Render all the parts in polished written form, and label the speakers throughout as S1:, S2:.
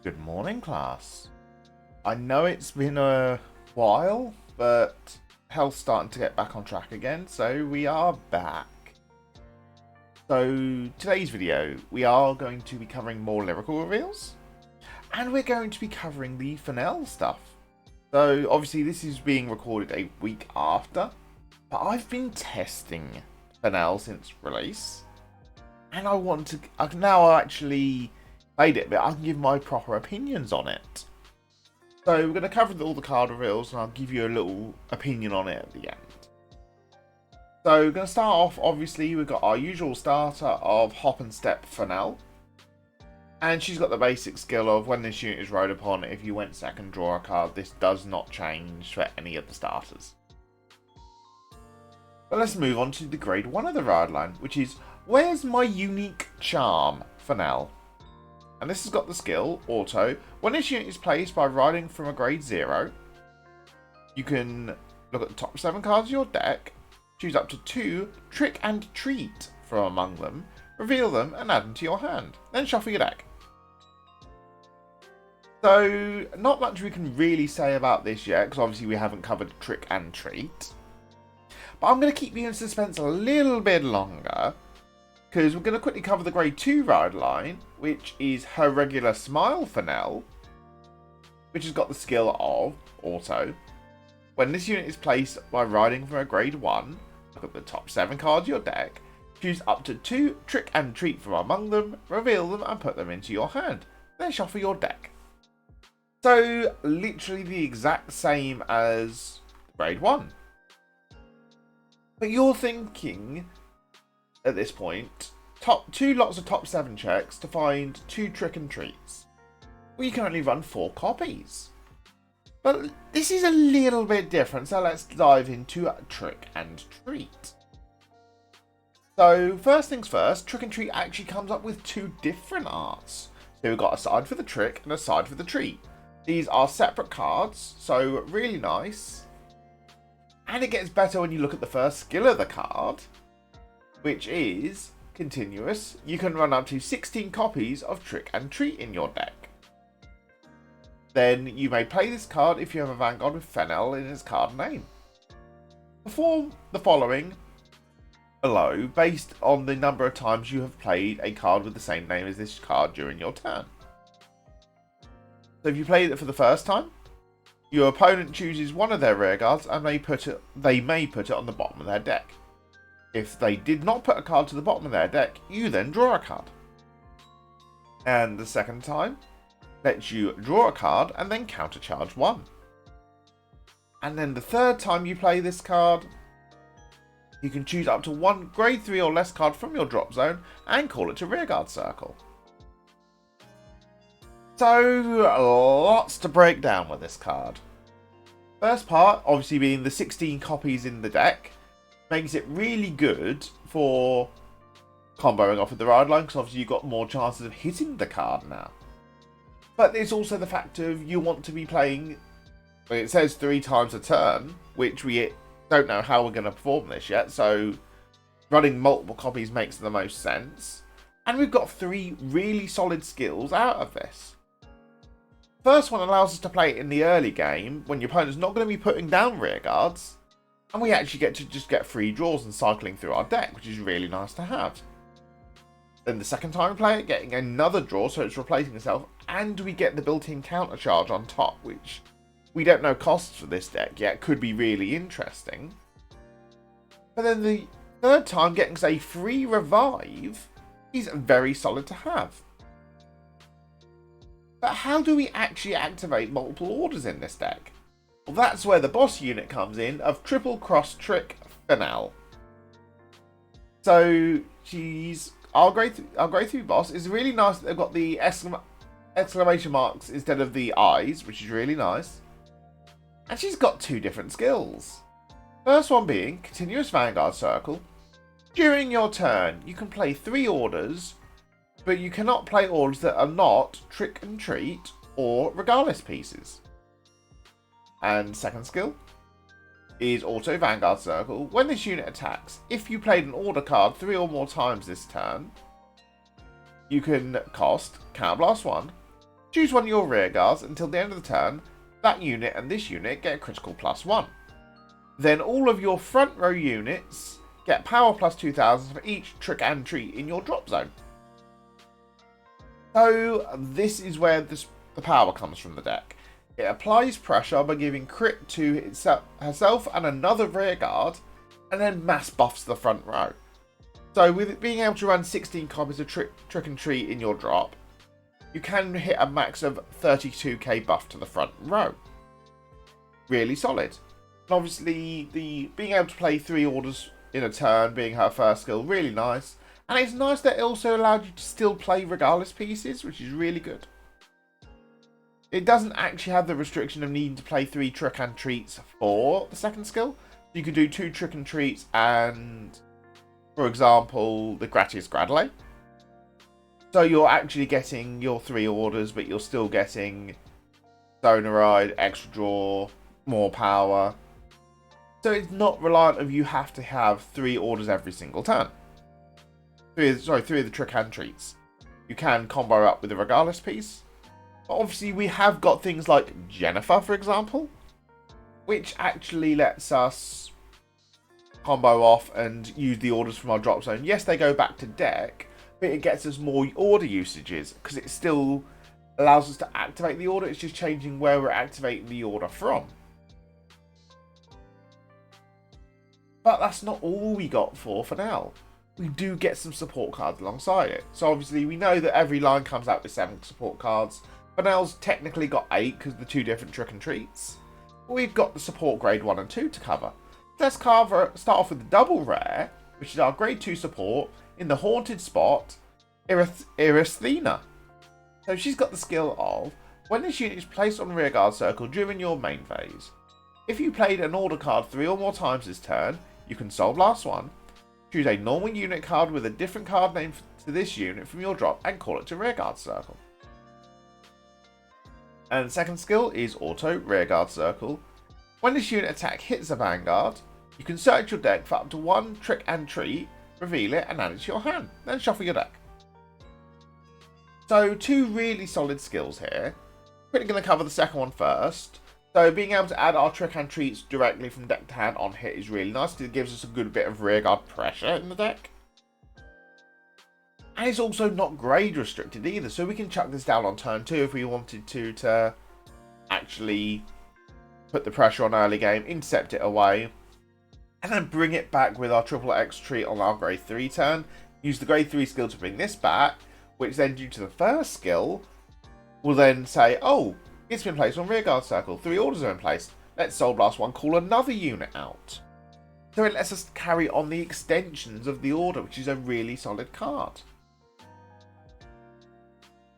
S1: Good morning, class. I know it's been a while, but health's starting to get back on track again, so we are back. So, today's video, we are going to be covering more lyrical reveals, and we're going to be covering the Fenelle stuff. So, obviously, this is being recorded a week after, but I've been testing Fenelle since release, and I've now actually played it, but I can give my proper opinions on it. So we're going to cover all the card reveals, and I'll give you a little opinion on it at the end. So we're going to start off, obviously, we've got our usual starter of Hop and Step Fenelle. And she's got the basic skill of when this unit is rode upon, if you went second, draw a card. This does not change for any of the starters. But let's move on to the grade 1 of the ride line, which is, where's my unique charm, Fenelle? And this has got the skill, Auto. When this unit is placed by riding from a grade 0, you can look at the top 7 cards of your deck, choose up to 2 Trick and Treat from among them, reveal them and add them to your hand. Then shuffle your deck. So, not much we can really say about this yet, because obviously we haven't covered Trick and Treat. But I'm going to keep you in suspense a little bit longer, because we're going to quickly cover the grade 2 ride line, which is her regular Smile Fenelle, which has got the skill of Auto. When this unit is placed by riding from a grade 1, look at the top 7 cards of your deck, choose up to 2 Trick and Treat from among them, reveal them and put them into your hand. Then shuffle your deck. So, literally the exact same as grade 1. But you're thinking, at this point, two lots of top 7 checks to find 2 Trick and Treats. Well, you can only run 4 copies. But this is a little bit different, so let's dive into Trick and Treat. So, first things first, Trick and Treat actually comes up with 2 different arts. So we've got a side for the Trick and a side for the Treat. These are separate cards, so really nice. And it gets better when you look at the first skill of the card, which is continuous. You can run up to 16 copies of Trick and Treat in your deck. Then you may play this card if you have a Vanguard with Fenelle in its card name. Perform the following below based on the number of times you have played a card with the same name as this card during your turn. So if you played it for the first time, your opponent chooses one of their rear guards and they may put it on the bottom of their deck. If they did not put a card to the bottom of their deck, you then draw a card. And the second time lets you draw a card and then countercharge 1. And then the third time you play this card, you can choose up to 1 grade 3 or less card from your drop zone and call it to rearguard circle. So, lots to break down with this card. First part, obviously being the 16 copies in the deck, makes it really good for comboing off with the ride line, because obviously you've got more chances of hitting the card now. But there's also the fact of you want to be playing, well, it says 3 times a turn, which we don't know how we're going to perform this yet, so running multiple copies makes the most sense. And we've got 3 really solid skills out of this. First one allows us to play it in the early game, when your opponent's not going to be putting down rear guards, and we actually get to just get free draws and cycling through our deck, which is really nice to have. Then the second time we play it, getting another draw, so it's replacing itself, and we get the built-in counter charge on top, which we don't know costs for this deck yet, could be really interesting. But then the third time, getting a free revive is very solid to have. But how do we actually activate multiple orders in this deck? Well, that's where the boss unit comes in of Triple Cross Trick Fenelle. So she's our grade 3 boss. Is really nice that they've got the exclamation marks instead of the eyes, which is really nice. And she's got 2 different skills. First one being Continuous Vanguard Circle. During your turn, you can play 3 orders, but you cannot play orders that are not Trick and Treat or Regardless pieces. And second skill is Auto Vanguard Circle. When this unit attacks, if you played an order card 3 or more times this turn, you can cost Counterblast 1, Choose one of your rear guards until the end of the turn. That unit and this unit get a critical +1. Then all of your front row units get power +2000 for each trick and treat in your drop zone. So this is where the power comes from the deck. It applies pressure by giving crit to herself and another rear guard, and then mass buffs the front row. So with it being able to run 16 copies of trick and treat in your drop, you can hit a max of 32k buff to the front row. Really solid. And obviously the being able to play 3 orders in a turn being her first skill, really nice. And it's nice that it also allowed you to still play regardless pieces, which is really good. It doesn't actually have the restriction of needing to play 3 trick and treats for the second skill. You could do 2 trick and treats and, for example, the Gratias Gradle. So you're actually getting your 3 orders, but you're still getting Stoner Ride, extra draw, more power. So it's not reliant of you have to have 3 orders every single turn. 3 of the trick and treats. You can combo up with the regardless piece. But obviously we have got things like Jennifer, for example, which actually lets us combo off and use the orders from our drop zone. Yes, they go back to deck, but it gets us more order usages because it still allows us to activate the order. It's just changing where we're activating the order from. But that's not all we got for Fenelle. We do get some support cards alongside it. So obviously we know that every line comes out with 7 support cards. Fenelle's technically got 8 because of the 2 different trick and treats. But we've got the support grade 1 and 2 to cover. Let's start off with the double rare, which is our grade 2 support in the haunted spot, Eristhena. So she's got the skill of, when this unit is placed on the rearguard circle during your main phase, if you played an order card 3 or more times this turn, you can Soul Blast 1, choose a normal unit card with a different card name to this unit from your drop and call it to rearguard circle. And the second skill is Auto Rearguard Circle. When this unit attack hits a Vanguard, you can search your deck for up to 1 trick and treat, reveal it and add it to your hand, then shuffle your deck. So 2 really solid skills here. We're going to cover the second one first. So being able to add our trick and treats directly from deck to hand on hit is really nice because it gives us a good bit of rearguard pressure in the deck. And it's also not grade restricted either, so we can chuck this down on turn 2 if we wanted to actually put the pressure on early game, intercept it away, and then bring it back with our triple X treat on our grade 3 turn. Use the grade 3 skill to bring this back, which then due to the first skill, will then say, oh, it's been placed on rearguard circle, 3 orders are in place, let's Soul Blast 1, call another unit out. So it lets us carry on the extensions of the order, which is a really solid card.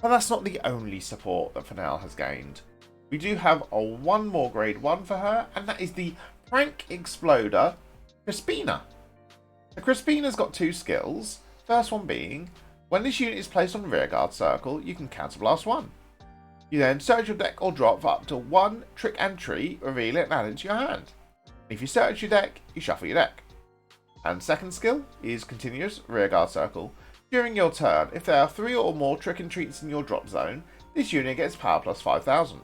S1: But that's not the only support that Fenelle has gained. We do have one more grade 1 for her, and that is the Prank Exploder Crispina. The Crispina's got 2 skills. First one being, when this unit is placed on the rearguard circle, you can counterblast 1. You then search your deck or drop for up to 1 trick and treat, reveal it and add it to your hand. If you search your deck, you shuffle your deck. And second skill is Continuous Rearguard Circle. During your turn, if there are 3 or more trick and treats in your drop zone, this unit gets power plus 5000.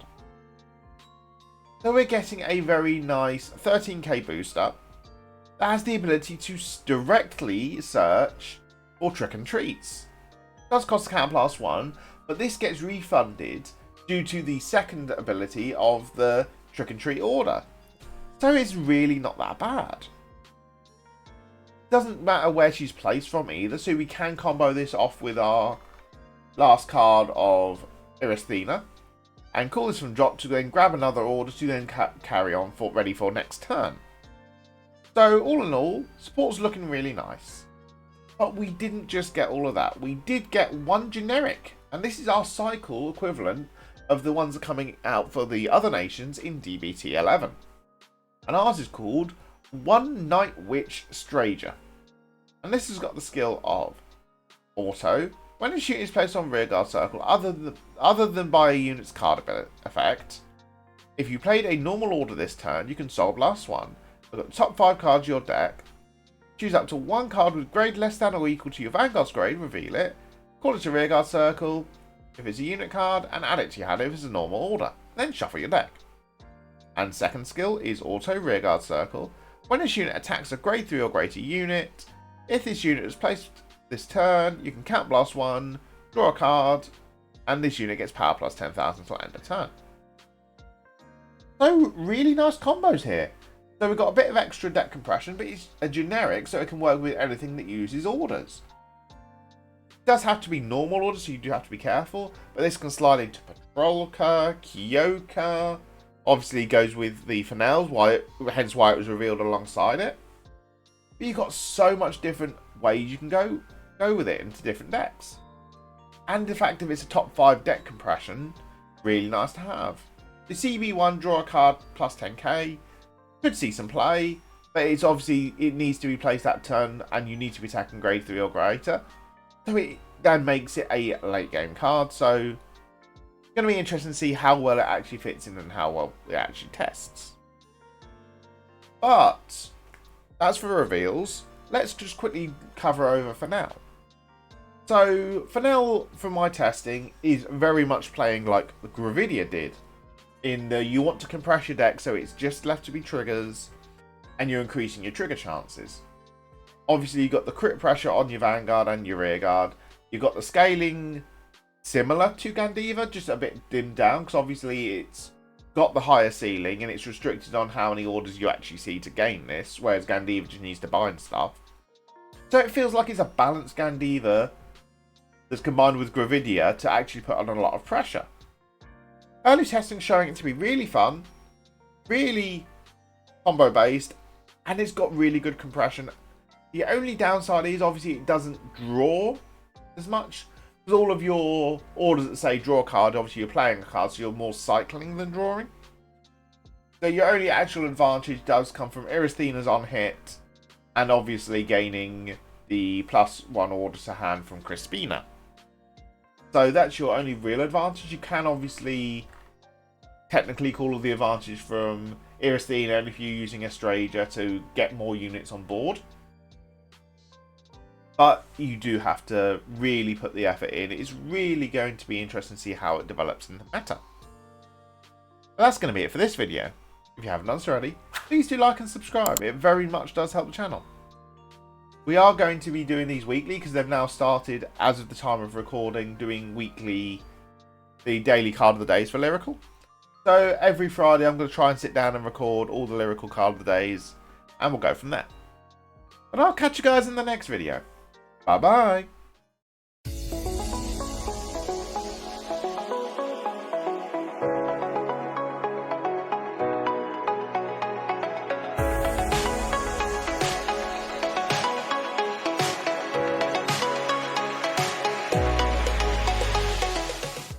S1: So we're getting a very nice 13k booster that has the ability to directly search for trick and treats. It does cost a counter plus 1, but this gets refunded due to the second ability of the trick and treat order. So it's really not that bad. Doesn't matter where she's placed from either, so we can combo this off with our last card of Eristhena and call this from drop to then grab another order to then carry on ready for next turn. So all in all, support's looking really nice. But we didn't just get all of that, we did get 1 generic, and this is our cycle equivalent of the ones that are coming out for the other nations in DBT 11. And ours is called 1 Night Witch Stranger. And this has got the skill of Auto. When a unit is placed on rearguard circle, other than by a unit's card effect, if you played a normal order this turn, you can Soul Blast 1. Look at the top 5 cards of your deck. Choose up to 1 card with grade less than or equal to your Vanguard's grade, reveal it, call it to rearguard circle, if it's a unit card, and add it to your hand if it's a normal order. Then shuffle your deck. And second skill is Auto Rearguard Circle. When this unit attacks a grade 3 or greater unit, if this unit is placed this turn, you can Count Blast 1, draw a card, and this unit gets power plus 10,000 until end of turn. So really nice combos here. So we've got a bit of extra deck compression, but it's a generic, so it can work with anything that uses orders. It does have to be normal orders, so you do have to be careful, but this can slide into Patrolka, Kyoka. Obviously goes with the Fenelles, hence why it was revealed alongside it. But you've got so much different ways you can go with it into different decks. And the fact that it's a top 5 deck compression, really nice to have. The CB1, draw a card plus 10k, could see some play, but it's obviously, it needs to be placed that turn and you need to be attacking grade 3 or greater. So it then makes it a late game card, so it's going to be interesting to see how well it actually fits in and how well it actually tests. But as for reveals, let's just quickly cover over Fenelle. So Fenelle, from my testing, is very much playing like Gravidia did. In the, you want to compress your deck so it's just left to be triggers, and you're increasing your trigger chances. Obviously, you've got the crit pressure on your Vanguard and your Rearguard. You've got the scaling similar to Gandiva, just a bit dimmed down, because obviously it's got the higher ceiling and it's restricted on how many orders you actually see to gain this, whereas Gandiva just needs to bind stuff. So it feels like it's a balanced Gandiva that's combined with Gravidia to actually put on a lot of pressure. Early testing showing it to be really fun, really combo based, and it's got really good compression. The only downside is obviously it doesn't draw as much, because all of your orders that say draw a card, obviously you're playing a card, so you're more cycling than drawing. So your only actual advantage does come from Eristhena's on hit, and obviously gaining the +1 order to hand from Crispina. So that's your only real advantage. You can obviously technically call all the advantage from Eristhena if you're using Estrasia to get more units on board. But you do have to really put the effort in. It's really going to be interesting to see how it develops in the meta. But that's going to be it for this video. If you haven't done so already, please do like and subscribe. It very much does help the channel. We are going to be doing these weekly because they've now started, as of the time of recording, doing weekly, the daily card of the days for Lyrical. So every Friday I'm going to try and sit down and record all the Lyrical card of the days, and we'll go from there. But I'll catch you guys in the next video. Bye bye.